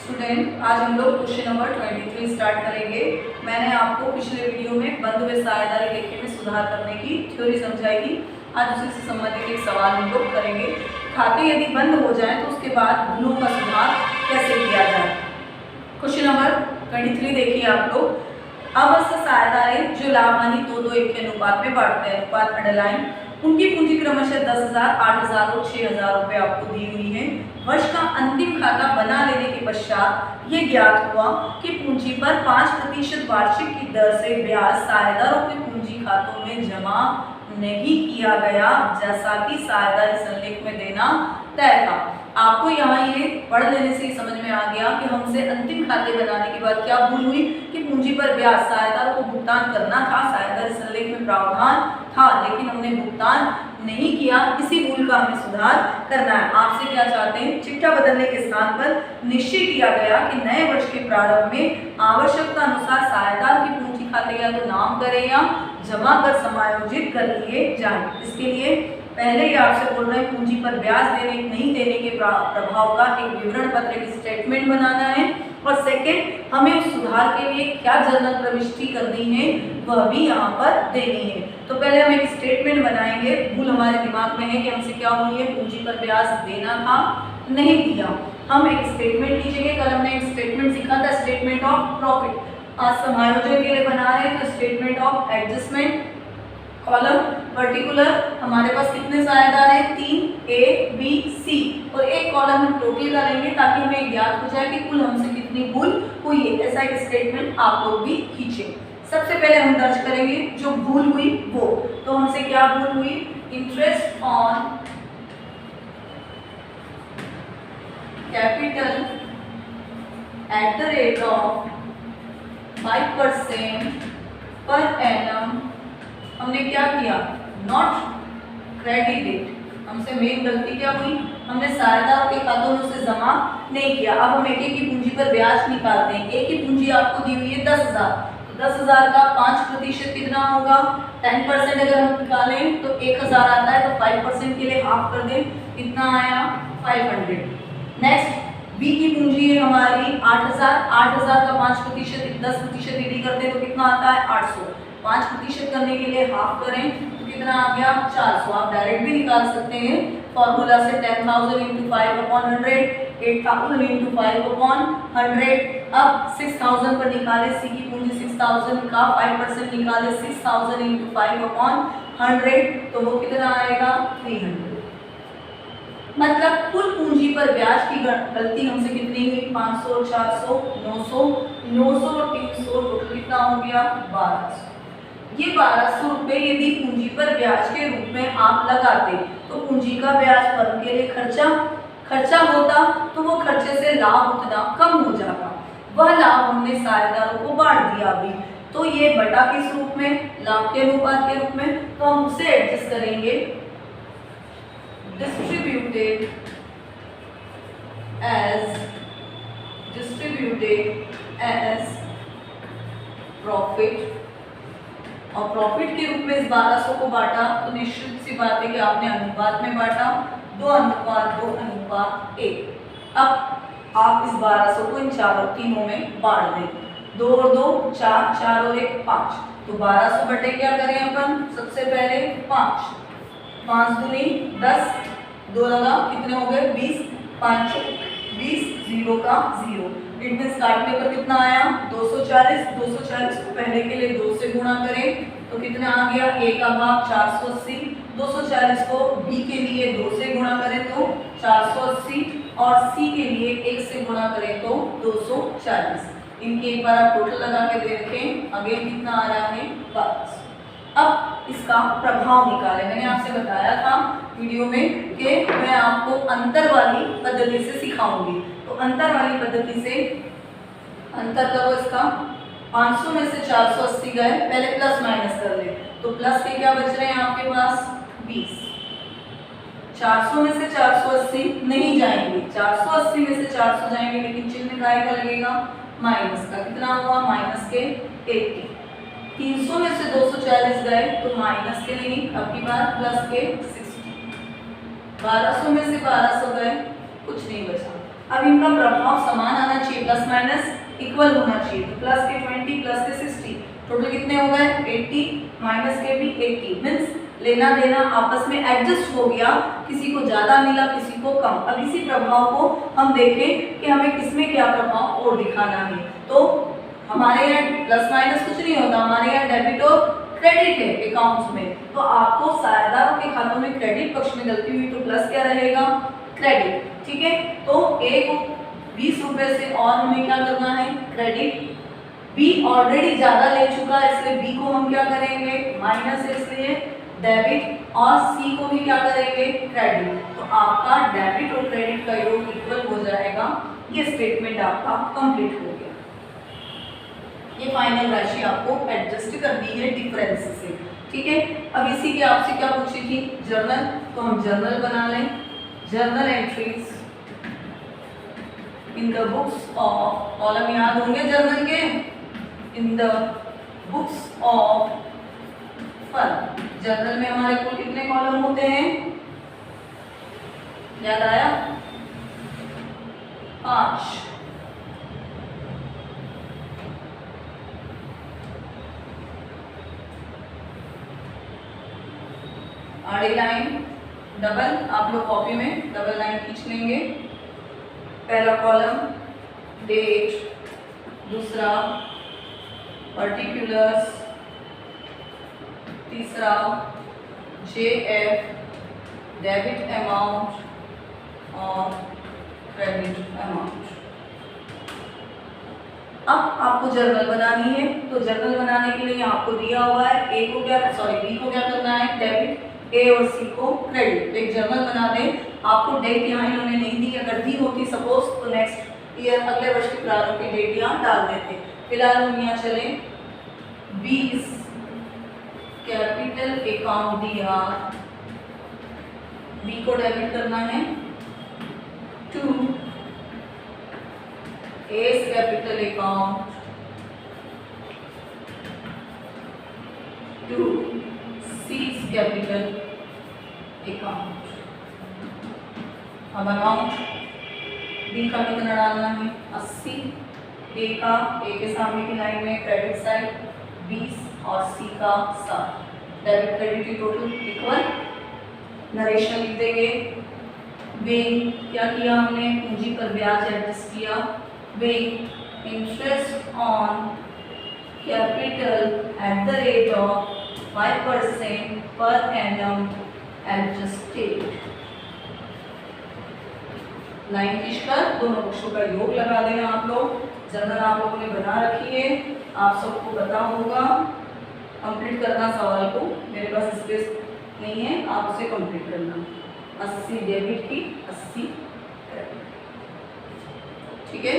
Student, आज हम लोग क्वेश्चन नंबर 23 स्टार्ट करेंगे। मैंने आपको पिछले वीडियो में बंद व साझेदारी लेखे में सुधार करने की थ्योरी समझाई थी। आज उसी से संबंधित एक सवाल हम लोग करेंगे। खाते यदि बंद हो जाए तो उसके बाद भूलों का सुधार कैसे किया जाए। क्वेश्चन नंबर 23 देखिए आप लोग। अवस्था साझेदारी जो लाभ हानि 2-2-1 के अनुपात में बांटते हैं, अनुपात अंडरलाइन, उनकी पूंजी क्रमशः 10,000, 8,000 और 6,000 रुपये आपको दी हुई है। वर्ष का अंतिम खाता बना लेने के पश्चात ये ज्ञात हुआ कि पूंजी पर 5% वार्षिक की दर से ब्याज साझेदारों के पूंजी खातों में जमा नहीं किया गया, जैसा कि साझेदारी संलेख में देना तय था। आपको यहाँ ये पढ़ लेने से समझ में आ गया कि हमसे अंतिम खाते बनाने के बाद क्या भूल हुई कि पूंजी पर ब्याज साझेदारों को भुगतान करना था। साझेदारी संलेख में प्रावधान था, लेकिन हमने भुगतान नहीं किया। इसी भूल का हमें सुधार करना है। आपसे क्या चाहते हैं, चिट्ठा बदलने के स्थान पर निश्चय किया गया कि नए वर्ष के प्रारंभ में आवश्यकता अनुसार साझेदार की पूंजी खाते या तो नाम करें या जमा कर समायोजित कर लिए जाए। इसके लिए पहले ही आपसे बोल रहे हैं पूंजी पर ब्याज देने नहीं देने के प्रभाव का एक विवरण पत्र, एक स्टेटमेंट बनाना है। और सेकंड, हमें उस सुधार के लिए क्या जर्नल प्रविष्टि करनी है वह भी यहाँ पर देनी है। तो पहले हम एक स्टेटमेंट बनाएंगे। भूल हमारे दिमाग में है कि हमसे क्या हुई है, पूंजी पर ब्याज देना था, नहीं दिया। हम एक स्टेटमेंट लीजिएंगे। कल हमने एक स्टेटमेंट सीखा था, स्टेटमेंट ऑफ प्रॉफिट। आज समायोजन के लिए बना रहे हैं तो statement of adjustment. Column particular हमारे पास कितने साझेदार हैं, 3, A, B, C, और एक कॉलम हम टोटल करेंगे ताकि हमें ज्ञात हो जाए कि कुल हमसे कितनी भूल हुई है। ऐसा एक स्टेटमेंट आप लोग भी खींचे। सबसे पहले हम दर्ज करेंगे जो भूल हुई वो। तो हमसे क्या भूल हुई, interest on capital at the rate of 5% per annum. हमने क्या किया, नॉट क्रेडिटेड। हमसे मेन गलती क्या हुई, हमने साझेदारों के खातों में उसे जमा नहीं किया। अब हम एक की पूंजी पर ब्याज निकालते हैं। एक की पूंजी आपको दी हुई है 10,000, तो 10,000 का 5% कितना होगा, 10% अगर हम निकालें तो 1,000 आता है। तो 5% के लिए हाफ कर दें, कितना आया, 500। नेक्स्ट, बी की पूंजी है हमारी 8,000, 8,000 का 5% 10% यदि करते हैं तो कितना आता है, 800। 5% करने के लिए हाफ करें तो कितना आ गया, 400। आप डायरेक्ट भी निकाल सकते हैं फॉर्मूला से, 10,000 × 5/100, 8,000 × 5/100। अब 6,000 पर निकाले, सी की पूंजी 6,000 का 5% निकाले, 6,000 × 5/100, तो वो कितना आएगा, 300। मतलब कुल पूंजी पर ब्याज की गलती हमसे कितनी हुई, 500, 400, 900, 900 और 300, टोटल कितना हो गया, 1200। ये 1200 रुपये यदि पूंजी पर ब्याज के रूप में आप लगाते तो पूंजी का ब्याज फर्म के लिए खर्चा होता, तो वो खर्चे से लाभ उतना कम हो जाता। वह लाभ हमने साझेदारों को बांट दिया अभी, तो ये बटा किस रूप में, लाभ के अनुपात के रूप में। तो हम उसे एडजस्ट करेंगे, distributed as profit। और प्रॉफिट के रूप में इस 1200 को बांटा तो निश्चित सी बात है कि आपने अनुपात में बांटा, 2:2:1। अब आप इस 1200 को इन तीनों में बांट दें, 2 और 2 4, 4 और 1 5। तो 1200 बटे क्या करें अपन, सबसे पहले 5, 5 दूनी 10, 2 लगा, कितने हो गए, 20, 5 20, 0 का 0। इट मींस काटने पर कितना आया, 240। 240 को पहले के लिए 2 से गुणा करें तो कितना आ गया, a का भाग 480। 240 को b के लिए 2 से गुणा करें तो 480, और c के लिए 1 से गुणा करें तो 240। इनके एक बार आप टोटल लगा के देखें, अगेन कितना आ रहा है, 1200। अब इसका प्रभाव निकालें। मैंने आपसे बताया था वीडियो में कि मैं आपको अंतर वाली पद्धति से सिखाऊंगी। तो अंतर वाली पद्धति से अंतर करो इसका, 500 में से 480 गए, पहले प्लस माइनस कर ले तो प्लस के क्या बच रहे हैं आपके पास, 20। 400 में से 480 नहीं जाएंगे, 480 में से 400 जाएंगे, लेकिन चिन्ह काय का लगेगा, माइनस का। कितना हुआ, माइनस के 80। 300 में से 240 गए तो माइनस के नहीं, अब की बार प्लस के 60। 1200 में से 1200 गए, कुछ नहीं बचा, अब इनका प्रभाव समान आना चाहिए, प्लस माइनस इक्वल होना चाहिए। तो प्लस के 20 प्लस के 60 टोटल कितने हो गए 80, माइनस के भी 80, मीन्स लेना देना आपस में एडजस्ट हो गया, किसी को ज्यादा मिला किसी को कम। अब इसी प्रभाव को हम देखें कि हमें किसमें क्या प्रभाव और दिखाना है। तो हमारे यहाँ प्लस माइनस कुछ नहीं होता, हमारे यहाँ डेबिट और क्रेडिट है अकाउंट्स में। तो आपको साझेदारों के खातों में क्रेडिट पक्ष में गलती हुई तो प्लस क्या रहेगा क्रेडिट, ठीक है। तो ए को 20 रुपए से और हमें क्या करना है क्रेडिट, बी ऑलरेडी ज्यादा ले चुका है इसलिए बी को हम क्या करेंगे माइनस है इसलिए डेबिट, और सी को भी क्या करेंगे क्रेडिट। तो आपका डेबिट और क्रेडिट का योग इक्वल हो जाएगा। ये स्टेटमेंट आपका कंप्लीट हो गया। ये फाइनल राशि आपको एडजस्ट करनी है डिफरेंस से, ठीक है। अब इसी की आपसे क्या पूछी थी जर्नल, तो हम जर्नल बना लें। Journal entries in the books of, column याद होंगे जर्नल के, in the books of firm. Journal में हमारे कुल कितने कॉलम होते हैं याद आया 5। आड़ी लाइन डबल, आप लोग कॉपी में डबल लाइन खींच लेंगे। पहला कॉलम डेट, दूसरा पर्टिकुलर्स, तीसरा JF डेबिट अमाउंट और क्रेडिट अमाउंट। अब आपको जर्नल बनानी है, तो जर्नल बनाने के लिए आपको दिया हुआ है बी को क्या करना है डेबिट, ए और सी को क्रेडिट। तो एक जर्नल बना दें। आपको डेट यहाँ इन्होंने नहीं दी, अगर दी होती सपोज तो नेक्स्ट ईयर अगले वर्ष के प्रारंभ की डेट यहाँ डाल देते। फिलहाल हम यहाँ चले 20 कैपिटल अकाउंट दिया, बी को डेबिट करना है 2 S capital account 2 seize capital account. अब अमाउंट बी का कितना डालना है 80, ए के सामने की लाइन में क्रेडिट साइड 20 और सी का 7। डेबिट क्रेडिट की टोटल इक्वल, नरेशन लिख देंगे। वे क्या किया हमने पूंजी पर ब्याज एडजस्ट किया, वे interest on capital at the rate of 5% per annum adjusted. Line खींचकर दोनों पक्षों का योग लगा देना। आप लोग जर्नल आप लोगों ने बना रखी है, आप सबको पता होगा। कंप्लीट करना सवाल को, मेरे पास स्पेस नहीं है, आप उसे कंप्लीट करना। 80 डेबिट की 80 क्रेडिट, ठीक है।